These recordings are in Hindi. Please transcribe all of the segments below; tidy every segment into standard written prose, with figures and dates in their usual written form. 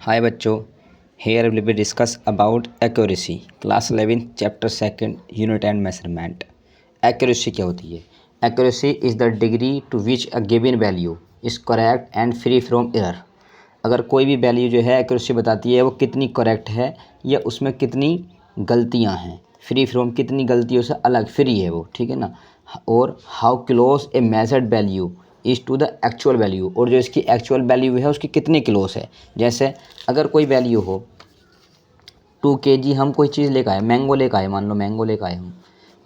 हाय बच्चों, here we will discuss about accuracy class 11 chapter 2 unit and measurement। accuracy क्या होती है? accuracy is the degree to which a given value is correct and free from error। अगर कोई भी वैल्यू जो है accuracy बताती है वो कितनी करेक्ट है या उसमें कितनी गलतियां हैं, फ्री फ्रॉम कितनी गलतियों से अलग फ्री है वो, ठीक है ना। और how close a measured value is to the actual value, और जो इसकी एक्चुअल वैल्यू है उसकी कितनी क्लोज है। जैसे अगर कोई वैल्यू हो 2 kg, हम कोई चीज़ लेकर आए, मैंगो लेकर आए, मान लो मैंगो लेकर आए हम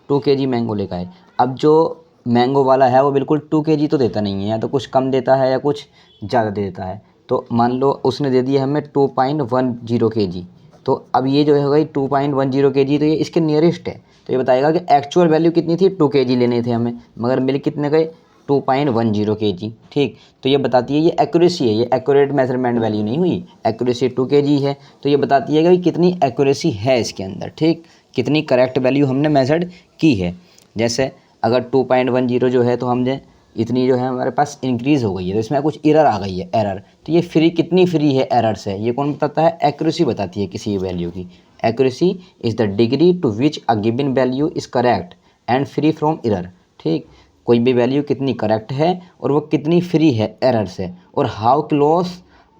2 kg मैंगो लेकर आए। अब जो मैंगो वाला है वो बिल्कुल 2 kg तो देता नहीं है, या तो कुछ कम देता है या कुछ ज़्यादा दे देता है। तो मान लो उसने दे दिया हमें 2.10 kg, तो अब ये जो है गई 2.10 kg, तो ये इसके नियरेस्ट है। तो ये बताएगा कि एक्चुअल वैल्यू कितनी थी, 2 kg लेने थे हमें, मगर मिल कितने गए 2.10 kg। ठीक, तो ये बताती है, ये एक्यूरेसी है, ये एक्यूरेट मेजरमेंट वैल्यू नहीं हुई, एक्यूरेसी 2 kg है। तो ये बताती है कि कितनी एक्यूरेसी है इसके अंदर, ठीक, कितनी करेक्ट वैल्यू हमने मेजर्ड की है। जैसे अगर 2.10 जो है तो हमने इतनी जो है हमारे पास इंक्रीज़ हो गई है, तो इसमें कुछ एरर आ गई है, एरर। तो ये फ्री कितनी फ्री है एरर से, ये कौन बताता है? एक्यूरेसी बताती है किसी वैल्यू की। Accuracy is the degree to which a given value is correct and free from error. ठीक, कोई भी वैल्यू कितनी करेक्ट है और वो कितनी फ्री है एरर से। और how close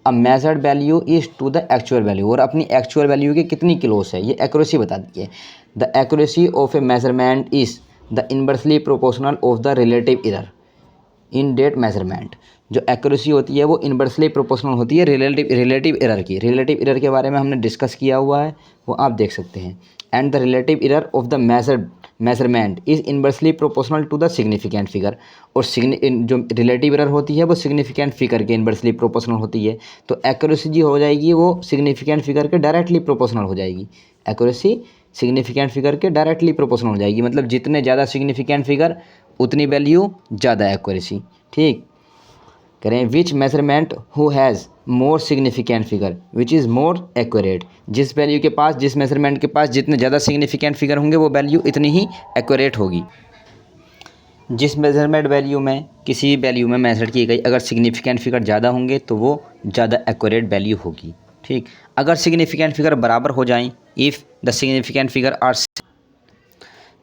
a measured value is to the actual value, और अपनी एक्चुअल वैल्यू की कितनी क्लोज है, ये एक्यूरेसी बताती है। The accuracy of a measurement is the inversely proportional of the relative error in that measurement. जो एक्यूरेसी होती है वो इनवर्सली प्रोपोर्शनल होती है रिलेटिव एरर की। रिलेटिव एरर के बारे में हमने डिस्कस किया हुआ है, वो आप देख सकते हैं। And the relative error of the measurement is inversely proportional to the significant figure. और जो रिलेटिव एरर होती है वो सिग्निफिकेंट फिगर के इनवर्सली प्रोपोर्शनल होती है। तो एक्यूरेसी जो हो जाएगी वो सिग्निफिकेंट फिगर के डायरेक्टली प्रोपोर्शनल हो जाएगी। एक्यूरेसी सिग्निफिकेंट फिगर के डायरेक्टली प्रोपोर्शनल हो जाएगी, मतलब जितने ज़्यादा सिग्निफिकेंट फिगर उतनी वैल्यू ज़्यादा एक्यूरेसी। ठीक, करें which measurement who has more significant figure which is more accurate. जिस वैल्यू के पास, जिस मेजरमेंट के पास जितने ज़्यादा सिग्निफिकेंट फिगर होंगे वो वैल्यू इतनी ही एक्यूरेट होगी। जिस मेजरमेंट वैल्यू में किसी वैल्यू में मेजर की गई अगर सिग्निफिकेंट फिगर ज़्यादा होंगे तो वो ज़्यादा एक्यूरेट वैल्यू होगी। ठीक, अगर सिग्निफिकेंट फिगर बराबर हो जाएं, if the significant figure are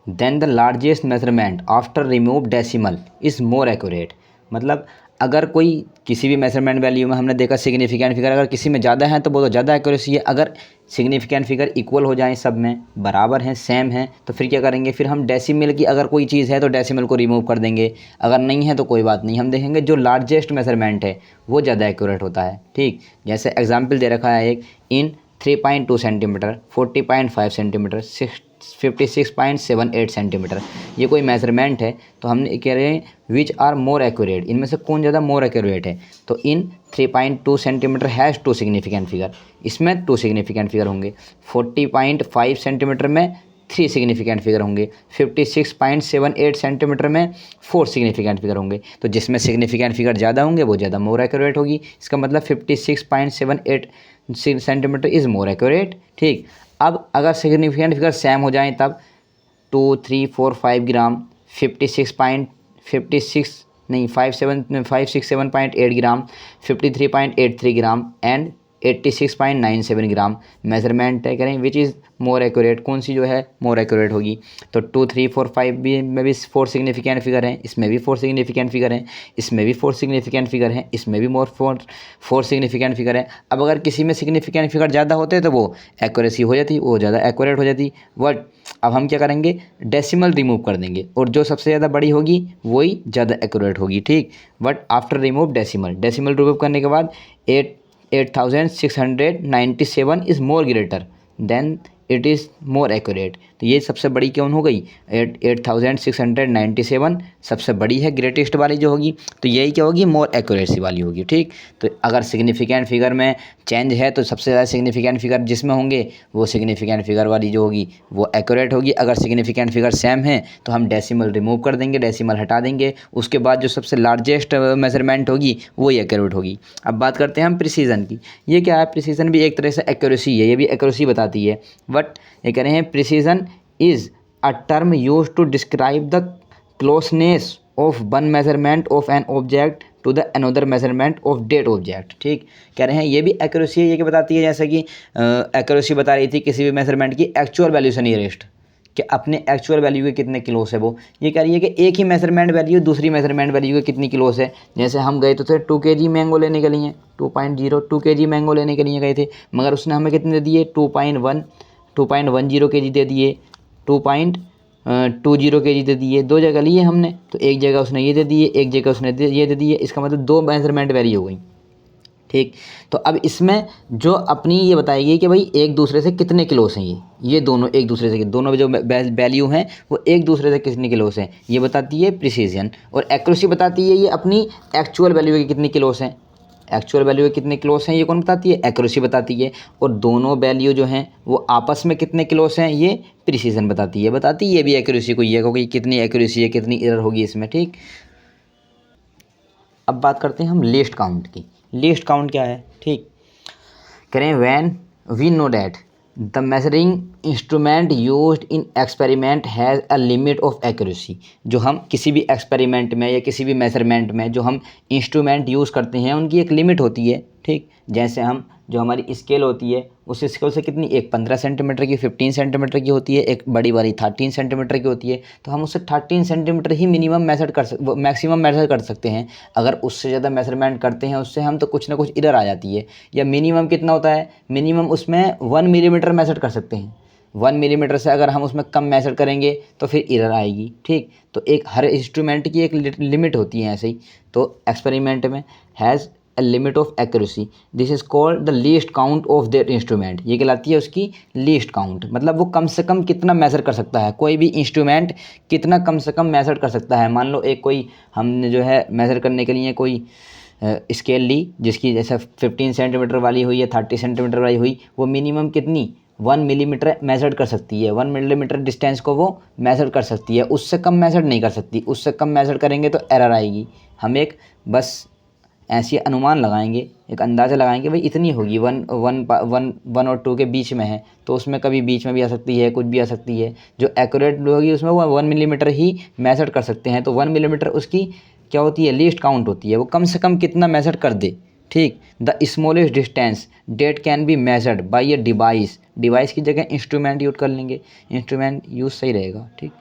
then the largest measurement after remove decimal is more accurate. मतलब अगर कोई किसी भी मेजरमेंट वैल्यू में हमने देखा सिग्निफिकेंट फिगर अगर किसी में ज़्यादा है तो वो तो ज़्यादा एक्यूरेसी है। अगर सिग्निफिकेंट फिगर इक्वल हो जाएं, सब में बराबर हैं, सेम हैं, तो फिर क्या करेंगे, फिर हम डेसिमल की अगर कोई चीज़ है तो डेसिमल को रिमूव कर देंगे, अगर नहीं है तो कोई बात नहीं, हम देखेंगे जो लार्जेस्ट मेजरमेंट है वो ज़्यादा एक्यूरेट होता है। ठीक, जैसे एग्जाम्पल दे रखा है एक, इन 3.2 सेंटीमीटर, 40.5 सेंटीमीटर, 56.78 सेंटीमीटर, ये कोई मेजरमेंट है। तो हम कह रहे हैं विच आर मोर एक्यूरेट, इनमें से कौन ज़्यादा मोर एक्यूरेट है। तो इन 3.2 सेंटीमीटर हैज़ 2 सिग्निफिकेंट फिगर, इसमें 2 सिग्निफिकेंट फिगर होंगे। 40.5 सेंटीमीटर में 3 सिग्निफिकेंट फिगर होंगे। 56.78 सेंटीमीटर में 4 सिग्निफिकेंट फिगर होंगे। तो जिसमें सिग्निफिकेंट फिगर ज़्यादा होंगे वो ज़्यादा मोर एक्यूरेट होगी। इसका मतलब 56.78 सेंटीमीटर इज़ मोर एक्यूरेट। ठीक, अब अगर सिग्निफिकेंट फिगर सेम हो जाएं तब 2, 3, 4, 5 ग्राम, 567.8 ग्राम, 53.83 ग्राम एंड 86.97 ग्राम मेजरमेंट है करें विच इज़ मोर एक्यूरेट, कौन सी जो है मोर एक्यूरेट होगी। तो 2, 3, 4, 5 भी में भी 4 सिग्निफिकेंट फिगर हैं, इसमें भी 4 सिग्निफिकेंट फिगर हैं, इसमें भी 4 सिग्निफिकेंट फिगर हैं, इसमें भी फोर सिग्निफिकेंट फिगर हैं। अब अगर किसी में सिग्निफिकेंट फिगर ज़्यादा होते तो वो एक्यूरेसी हो जाती, वो ज़्यादा एक्यूरेट हो जाती। बट अब हम क्या करेंगे, डेसिमल रिमूव कर देंगे और जो सबसे ज़्यादा बड़ी होगी वही ज़्यादा एक्यूरेट होगी। ठीक, but after remove decimal remove करने के बाद 8697 is more greater than it is more accurate. तो ये सबसे बड़ी कौन हो गई, 8697 सबसे बड़ी है, ग्रेटेस्ट वाली जो होगी, तो यही क्या होगी, मोर एक्यूरेसी वाली होगी। ठीक, तो अगर सिग्निफिकेंट फिगर में चेंज है तो सबसे ज़्यादा सिग्निफिकेंट फिगर जिसमें होंगे वो सिग्निफिकेंट फिगर वाली जो होगी वो एक्यूरेट होगी। अगर सिग्निफिकेंट फिगर सेम है तो हम डेसिमल रिमूव कर देंगे, डेसिमल हटा देंगे, उसके बाद जो सबसे लार्जेस्ट मेजरमेंट होगी वही एक्यूरेट होगी। अब बात करते हैं हम प्रिसीजन की। ये क्या है, प्रिसीजन भी एक तरह से एक्यूरेसी है, ये भी एक्यूरेसी बताती है। बट ये कह रहे हैं precision is a term use to describe the closeness of one measurement of an object to the another measurement of that object. ठीक, कह रहे हैं ये भी एक्यूरेसी है, ये क्या बताती है, जैसे कि एक्यूरेसी बता रही थी किसी भी मेजरमेंट की एक्चुअल वैल्यू से नियरेस्ट, कि अपने एक्चुअल वैल्यू के कितने क्लोज है वो। ये कह रही है कि एक ही मेजरमेंट वैल्यू दूसरी मेजरमेंट वैल्यू के कितनी क्लोज है। जैसे हम गए तो थे 2 kg मैंगो लेने के लिए, 2.02 kg मैंगो लेने के लिए गए थे, मगर उसने हमें कितने दे दिए, 2.10 kg दे दिए, 2.20 kg दे दिए। दो जगह लिए हमने, तो एक जगह उसने ये दे दिए, एक जगह उसने ये दे दिए, इसका मतलब दो मेजरमेंट वैरी हो गई। ठीक, तो अब इसमें जो अपनी ये बताएगी कि भाई एक दूसरे से कितने क्लोज हैं ये दोनों एक दूसरे से, दोनों जो वैल्यू हैं वो एक दूसरे से कितने क्लोज हैं, ये बताती है प्रिसीजन। और एक्यूरेसी बताती है ये अपनी एक्चुअल वैल्यू के कितनी क्लोज हैं, एक्चुअल वैल्यू के कितने क्लोज हैं ये कौन बताती है, एक्यूरेसी बताती है। और दोनों वैल्यू जो हैं वो आपस में कितने क्लोज हैं ये प्रिसीजन बताती है। ये भी एक्यूरेसी को ये क्योंकि कितनी एक्यूरेसी है, कितनी एरर होगी इसमें। ठीक, अब बात करते हैं हम लीस्ट काउंट की। लीस्ट काउंट क्या है, ठीक, करें when we know that the measuring instrument used in experiment has a limit of accuracy. जो हम किसी भी एक्सपेरिमेंट में या किसी भी मेजरमेंट में जो हम इंस्ट्रूमेंट यूज़ करते हैं उनकी एक लिमिट होती है। ठीक, जैसे हम जो हमारी स्केल होती है उस स्केल से कितनी, एक 15 सेंटीमीटर की, 15 सेंटीमीटर की होती है, एक बड़ी वाली 13 सेंटीमीटर की होती है, तो हम उससे 13 सेंटीमीटर ही मिनिमम मैक्सिमम मेजर कर सकते हैं। अगर उससे ज़्यादा मेजरमेंट करते हैं उससे हम तो कुछ ना कुछ एरर आ जाती है। या मिनिमम कितना होता है, मिनिमम उसमें 1 मिलीमीटर मेजर कर सकते हैं, 1 मिलीमीटर से अगर हम उसमें कम मेजर करेंगे तो फिर एरर आएगी। ठीक, तो एक हर इंस्ट्रूमेंट की एक लिमिट होती है ऐसे ही। तो एक्सपेरिमेंट में has a limit of accuracy, this is called the least count of their instrument। ये कहलाती है उसकी लीस्ट काउंट, मतलब वो कम से कम कितना मेजर कर सकता है, कोई भी इंस्ट्रूमेंट कितना कम से कम मेजर कर सकता है। मान लो एक कोई हमने जो है मेज़र करने के लिए कोई स्केल ली जिसकी जैसे 15 सेंटीमीटर वाली हुई या 30 सेंटीमीटर वाली हुई, वो मिनिमम कितनी 1 मिलीमीटर मेजर कर सकती है, 1 मिलीमीटर डिस्टेंस को वो मेजर कर सकती है, उससे कम मेजर नहीं कर सकती। उससे कम मेजर करेंगे तो एरर आएगी। हम एक बस ऐसी अनुमान लगाएंगे, एक अंदाज़ा लगाएंगे भाई इतनी होगी, वन और 2 के बीच में है, तो उसमें कभी बीच में भी आ सकती है, कुछ भी आ सकती है। जो एक्यूरेट होगी उसमें वो 1 मिलीमीटर ही मेजर कर सकते हैं, तो 1 मिलीमीटर उसकी क्या होती है, लीस्ट काउंट होती है, वो कम से कम कितना मेजर कर दे। ठीक, the smallest distance date can be measured by a device, device की जगह इंस्ट्रूमेंट यूज कर लेंगे, इंस्ट्रूमेंट यूज सही रहेगा। ठीक,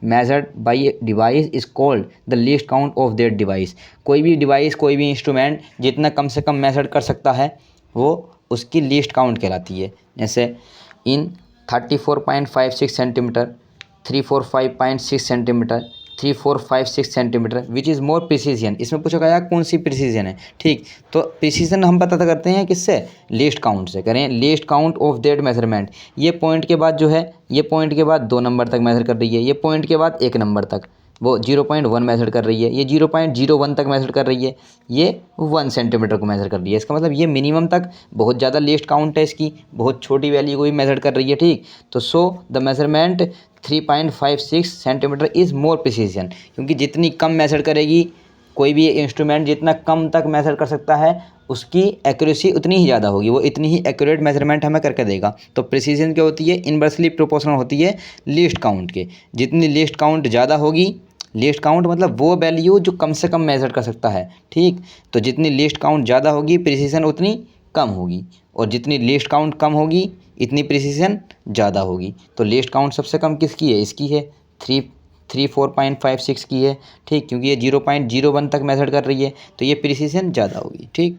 measured by a device is called the least count of that device. कोई भी डिवाइस, कोई भी इंस्ट्रूमेंट जितना कम से कम मेजर कर सकता है वो उसकी लीस्ट काउंट कहलाती है। जैसे इन 34.56 centimetre, 345.6 centimetre, 3456 centimetre which is more precision. इसमें पूछा गया कौन सी प्रिसीजन है। ठीक, तो प्रिसीजन हम पता करते हैं किससे, लीस्ट काउंट से। करें least count of that measurement, ये पॉइंट के बाद जो है, ये पॉइंट के बाद 2 नंबर तक मेजर कर रही है, ये पॉइंट के बाद 1 नंबर तक वो 0.1 मेजर कर रही है, ये 0.01 तक मेजर कर रही है, ये 1 सेंटीमीटर को मेजर कर रही है। इसका मतलब ये मिनिमम तक बहुत ज़्यादा लीस्ट काउंट है इसकी, बहुत छोटी वैल्यू को भी मेजर कर रही है। ठीक, तो so the measurement 3.56 centimetre is more precision, क्योंकि जितनी कम मेजर करेगी कोई भी इंस्ट्रूमेंट, जितना कम तक मेजर कर सकता है उसकी एक्यूरेसी उतनी ही ज़्यादा होगी, वो इतनी ही एक्यूरेट मेजरमेंट हमें करके देगा। तो प्रिसीजन क्या होती है, इनवर्सली प्रोपोर्शनल होती है लीस्ट काउंट के। जितनी लीस्ट काउंट ज़्यादा होगी, लीस्ट काउंट मतलब वो वैल्यू जो कम से कम मेजर कर सकता है। ठीक, तो जितनी लीस्ट काउंट ज़्यादा होगी प्रिसीजन उतनी कम होगी, और जितनी लीस्ट काउंट कम होगी इतनी प्रिसीजन ज़्यादा होगी। तो लीस्ट काउंट सबसे कम किसकी है, इसकी है, 34.56 की है। ठीक, क्योंकि ये 0.01 तक मेथड कर रही है, तो ये प्रिसीजन ज़्यादा होगी। ठीक।